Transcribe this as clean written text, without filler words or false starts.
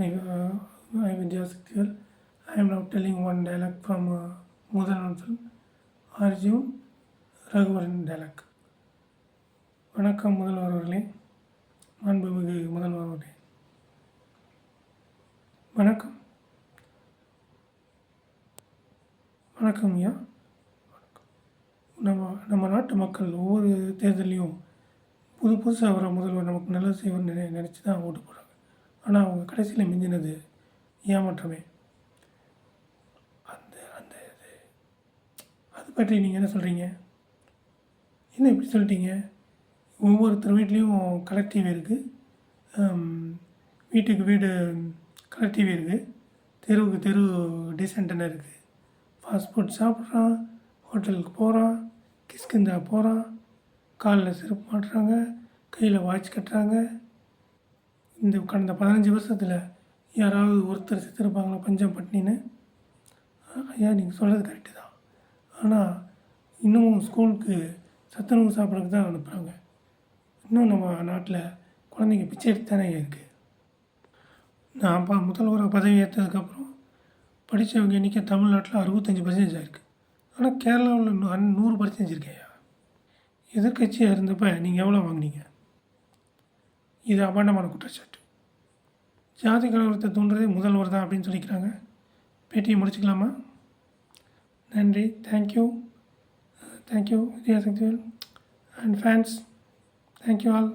I Vidya Sakthivel. I am now telling one dialogue from Mudalan film, Arjun Raghuvaran dialogue. வணக்கம் முதல்வர் அவர்களே, மாண்புமிகு முதல்வர் அவர்களே. வணக்கம். வணக்கம் ஐயா. நம்ம நாட்டு மக்கள் ஒவ்வொரு தேர்தலையும் புதுசாக வர முதல்வர் நமக்கு நல்லது செய்வார்னு நினச்சி தான் ஓட்டு போடுறாங்க. ஆனால் அவங்க கடைசியில் மிஞ்சினது ஏமாற்றமே. அந்த அந்த இது அதை பற்றி நீங்கள் என்ன சொல்கிறீங்க? என்ன இப்படி சொல்லிட்டீங்க? ஒவ்வொருத்தர் வீட்லேயும் கலர் டிவி இருக்குது, வீட்டுக்கு வீடு கலர் டிவி இருக்குது, தெருவுக்கு தெரு டீசென்டனாக இருக்குது. ஃபாஸ்ட் ஃபுட் சாப்பிட்றான், ஹோட்டலுக்கு போகிறான், கிஷ்கிந்தா போகிறான், காலில் செருப்பு மாட்டுறாங்க, கையில் வாட்ச் கட்டுறாங்க. இந்த கடந்த 15 வருஷத்தில் யாராவது ஒருத்தர் செத்துருப்பாங்களா பஞ்சம் பட்டினின்னு? ஐயா, நீங்கள் சொல்கிறது கரெக்டு தான். ஆனால் இன்னமும் ஸ்கூலுக்கு சத்துணவு சாப்பிட்றதுக்கு தான் அனுப்புகிறாங்க. இன்னும் நம்ம நாட்டில் குழந்தைங்க பிச்சை எடுத்து தானே இருக்குது. நான் முதல்வராக பதவி ஏற்றதுக்கப்புறம் படித்தவங்க எண்ணிக்கை தமிழ்நாட்டில் 65% ஆயிருக்கு. ஆனால் கேரளாவில் 100% இருக்கேயா. எதிர்கட்சியாக இருந்தப்போ நீங்கள் எவ்வளோ வாங்கினீங்க? இது அபாண்டமான குற்றச்சாட்டு. ஜாதி கலவரத்தை தூண்டுறதே முதல்வர் தான் அப்படின்னு சொல்லிக்கிறாங்க. பேட்டியை முடிச்சுக்கலாமா? நன்றி. Thank you Vidya Sakthivel and fans. Thank you all.